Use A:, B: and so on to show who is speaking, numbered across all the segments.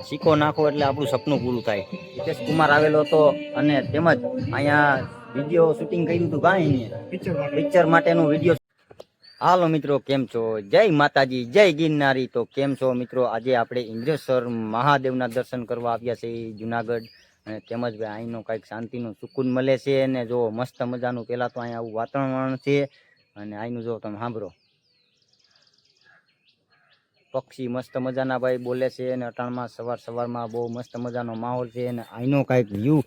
A: સિક્કો નાખો એટલે આપણું સપનું પૂરું થાય. હિતેશ કુમાર આવેલો હતો અને તેમજ અહીંયા વિડીયો શૂટિંગ કર્યું હતું કાંઈ પિક્ચર માટેનું વિડીયો. હાલો મિત્રો, કેમ છો? જય માતાજી, જય ગિરનારી. તો કેમ છો મિત્રો? આજે આપણે ઇન્દ્રેશ્વર મહાદેવના દર્શન કરવા આવ્યા છે જુનાગઢ, અને તેમજ ભાઈ અહીંનો કંઈક શાંતિનું સુકૂન મળે છે. અને જો મસ્ત મજાનું પહેલાં તો અહીંયા આવું વાતાવરણ છે, અને અહીંનું જો તમે સાંભળો, પક્ષી મસ્ત મજાના ભાઈ બોલે છે, અને અટાણમાં સવારમાં બહુ મસ્ત મજાનો માહોલ છે. અને અહીંનો કાંઈક વ્યૂ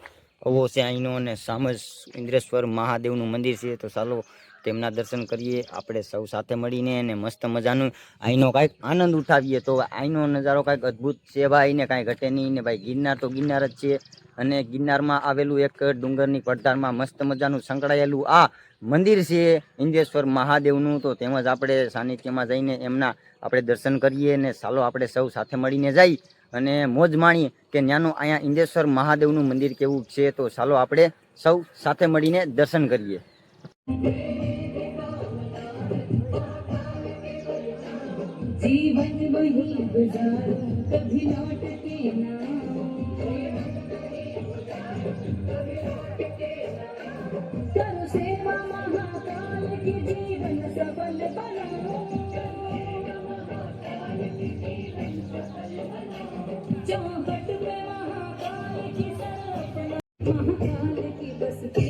A: આવો છે અહીંનો, અને સામે ઇન્દ્રેશ્વર મહાદેવનું મંદિર છે. તો ચાલો તેમના દર્શન કરીએ આપણે સૌ સાથે મળીને, અને મસ્ત મજાનું અહીંનો કાંઈક આનંદ ઉઠાવીએ. તો અહીંનો નજારો કાંઈક અદ્ભુત છે ભાઈ, ને કાંઈ ઘટે નહીં. ને ભાઈ ગિરનાર તો ગિરનાર જ છે, અને ગિરનારમાં આવેલું એક ડુંગરની પડધારમાં મસ્ત મજાનું સંકળાયેલું આ મંદિર છે ઇન્દ્રેશ્વર મહાદેવનું. તો તેમજ આપણે સાનિધ્યમાં જઈને એમના આપણે દર્શન કરીએ, ને ચાલો આપણે સૌ સાથે મળીને જઈ અને મોજ માણીએ કે ત્યાંનું અહીંયા ઇન્દ્રેશ્વર મહાદેવનું મંદિર કેવું છે. તો ચાલો આપણે સૌ સાથે મળીને દર્શન કરીએ. जीवन वही गुजारो कभी लौट के ना करो सेवा महाकाल की जीवन सफल बनाओ चौखट पे महाकाल की सरपना महाकाल की बसती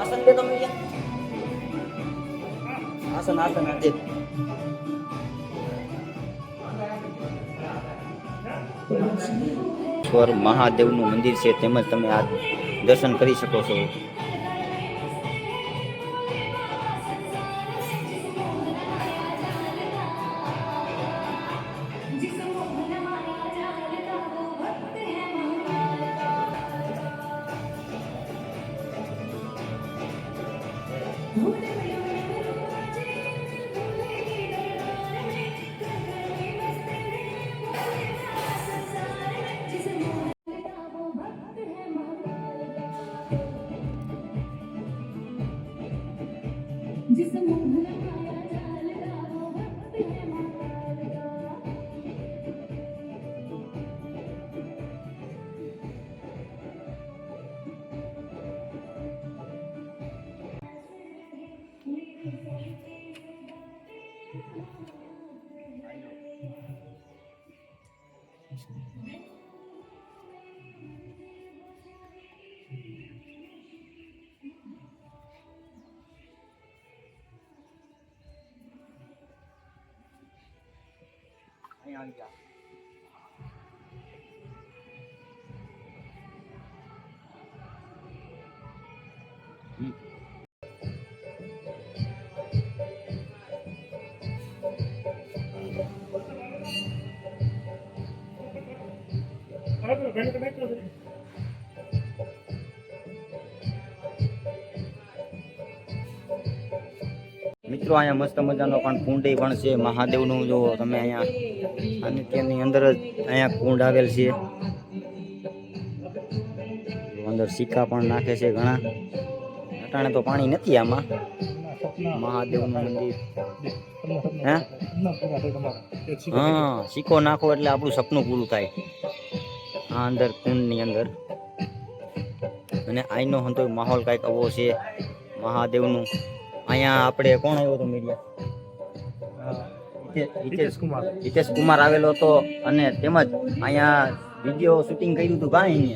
A: आसन दे दो मुझे, आसन आसन दे। स्वर महादेवનું મંદિર છે, તેમજ તમે આ દર્શન કરી શકો છો. जिस मोहन माया जाल का वो भक्त है महाकाल का आ गया. મિત્રો અહીંયા મસ્ત મજાનો પણ કુંડ પણ છે મહાદેવનું. જો તમે અહીંયા સાનિધ્યની અંદર જ અહીંયા કુંડ આવેલ છે, અંદર સિક્કા પણ નાખે છે ઘણા. અટાણે તો પાણી નથી આમાં. મહાદેવનું મંદિર, હા, સિક્કો નાખો એટલે આપણું સપનું પૂરું થાય આ અંદર કુંડની અંદર. અને અહીંનો હતો માહોલ કાંઈક આવો છે મહાદેવનું. અહીંયા આપણે કોણ આવ્યો હતો મીડિયા? હિતેશ કુમાર આવેલો હતો, અને તેમજ અહીંયા વિડીયો શૂટિંગ કર્યું હતું કાંઈ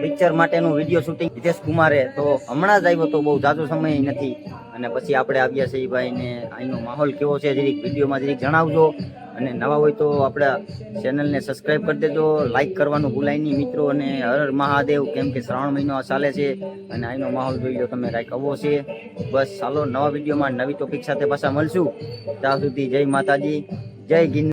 A: પિક્ચર માટેનું વિડીયો શૂટિંગ હિતેશ કુમારે. તો હમણાં જ આવ્યો તો, બહુ ઝાઝો સમય નથી. અને પછી આપણે આવ્યા છીએ ભાઈ, ને અહીંનો માહોલ કેવો છે જરીક વિડીયોમાં જરીક જણાવજો. અને નવા હોય તો આપણા ચેનલને સબસ્ક્રાઈબ કરી દેજો, લાઈક કરવાનું ભૂલાય નહીં મિત્રો. અને હર હર મહાદેવ, કેમ કે શ્રાવણ મહિનો ચાલે છે, અને અહીંનો માહોલ જોઈ લો તમે, કાંઈક આવો છે. બસ ચાલો નવા વિડીયોમાં નવી ટોપિક સાથે પાછા મળશું. ત્યાં સુધી જય માતાજી, જય ગિરનાર.